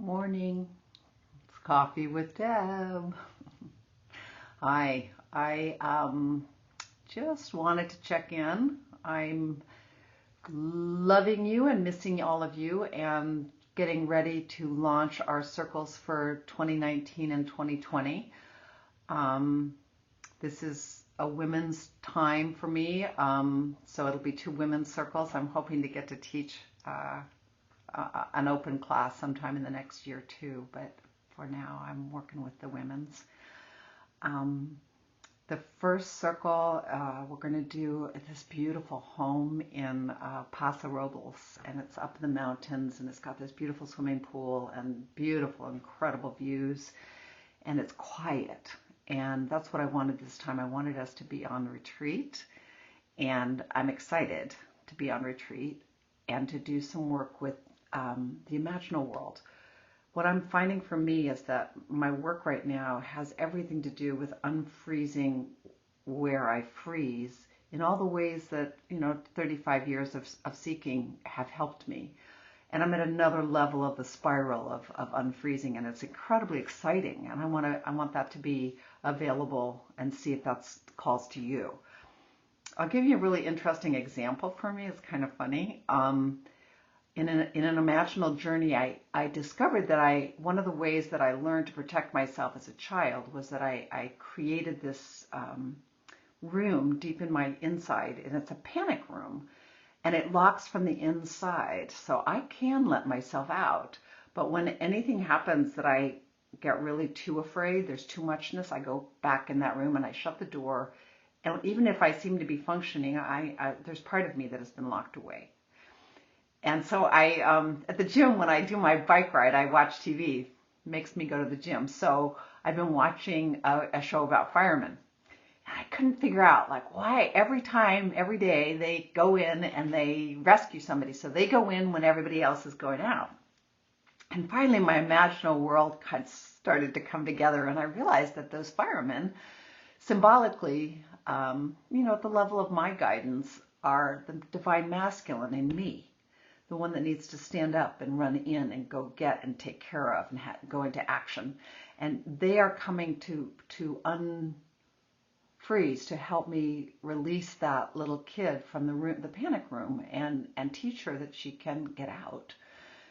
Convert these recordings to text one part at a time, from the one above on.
Morning. It's Coffee with Deb. Hi. I just wanted to check in. I'm loving you and missing all of you and getting ready to launch our circles for 2019 and 2020. Um, this is a women's time for me, so it'll be two women's circles. I'm hoping to get to teach an open class sometime in the next year too, but for now I'm working with the women's. Um, the first circle, we're going to do this beautiful home in Paso Robles, and it's up in the mountains, and it's got this beautiful swimming pool and beautiful, incredible views, and it's quiet. And that's what I wanted this time. I wanted us to be on retreat, and I'm excited to be on retreat and to do some work with the imaginal world. What I'm finding for me is that my work right now has everything to do with unfreezing where I freeze in all the ways that, 35 years of seeking have helped me. And I'm at another level of the spiral of unfreezing, and it's incredibly exciting. And I want that to be available and see if that calls to you. I'll give you a really interesting example for me. It's kind of funny. In an imaginal journey, I discovered that one of the ways that I learned to protect myself as a child was that I created this room deep in my inside, and it's a panic room, and it locks from the inside, so I can let myself out. But when anything happens that I get really too afraid, there's too muchness, I go back in that room and I shut the door. And even if I seem to be functioning, there's part of me that has been locked away. And so at the gym, when I do my bike ride, I watch TV. It makes me go to the gym. So I've been watching a show about firemen. And I couldn't figure out, like, why every time, every day, they go in and they rescue somebody. So they go in when everybody else is going out. And finally, my imaginal world kind of started to come together. And I realized that those firemen, symbolically, at the level of my guidance, are the divine masculine in me. The one that needs to stand up and run in and go get and take care of and go into action. And they are coming to unfreeze, to help me release that little kid from the panic room, and teach her that she can get out.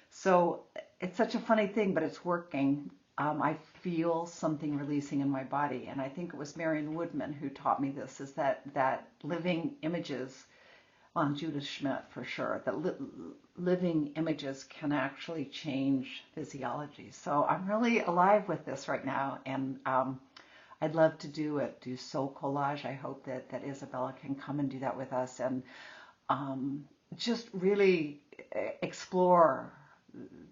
So it's such a funny thing, but it's working. I feel something releasing in my body. And I think it was Marion Woodman who taught me this, is that living images, on Judith Schmidt for sure, that living images can actually change physiology. So I'm really alive with this right now, and I'd love to do soul collage. I hope that Isabella can come and do that with us, and just really explore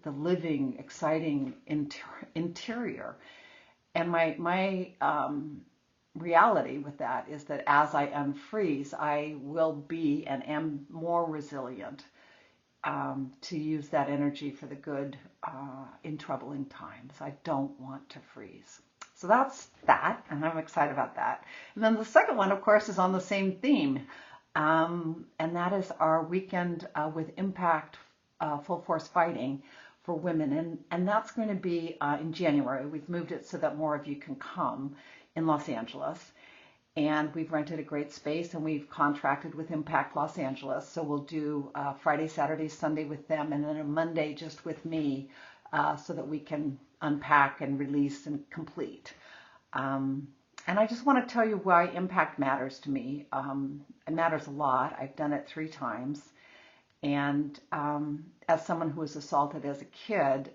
the living, exciting interior. And my reality with that is that as I unfreeze, I will be and am more resilient to use that energy for the good in troubling times. I don't want to freeze. So that's that, and I'm excited about that. And then the second one, of course, is on the same theme, and that is our weekend with Impact Full Force Fighting for women, and that's going to be in January. We've moved it so that more of you can come in Los Angeles, and we've rented a great space, and we've contracted with Impact Los Angeles, so we'll do Friday, Saturday, Sunday with them, and then a Monday just with me, so that we can unpack and release and complete. And I just want to tell you why Impact matters to me. It matters a lot. I've done it 3 times, and as someone who was assaulted as a kid,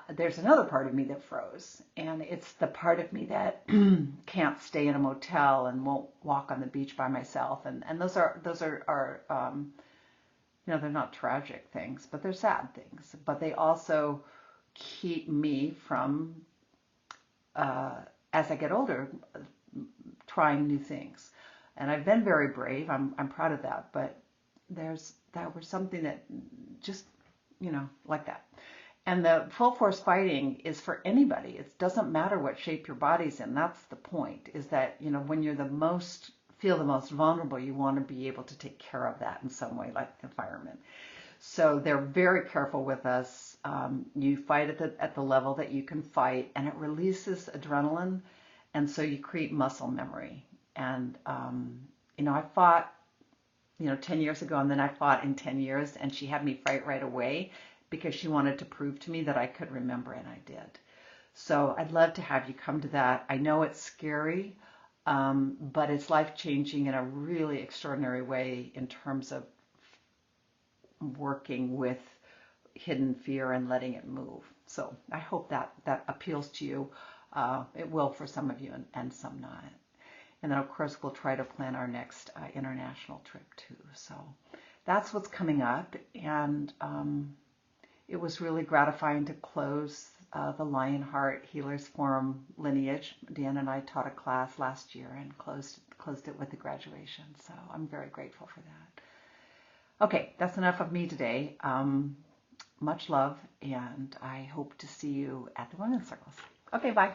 there's another part of me that froze, and it's the part of me that can't stay in a motel and won't walk on the beach by myself. And those are they're not tragic things, but they're sad things. But they also keep me from, as I get older, trying new things. And I've been very brave. I'm proud of that. But that was something that just, like that. And the full force fighting is for anybody. It doesn't matter what shape your body's in. That's the point, is that, when you're feel the most vulnerable, you want to be able to take care of that in some way, like the firemen. So they're very careful with us. You fight at the level that you can fight, and it releases adrenaline, and so you create muscle memory. And I fought 10 years ago, and then I fought in 10 years, and she had me fight right away because she wanted to prove to me that I could remember, and I did. So I'd love to have you come to that. I know it's scary, but it's life-changing in a really extraordinary way in terms of working with hidden fear and letting it move. So I hope that appeals to you. It will for some of you and some not. And then, of course, we'll try to plan our next international trip, too. So that's what's coming up. And it was really gratifying to close the Lionheart Healers Forum lineage. Dan and I taught a class last year and closed it with a graduation. So I'm very grateful for that. Okay, that's enough of me today. Much love, and I hope to see you at the Women's Circles. Okay, bye.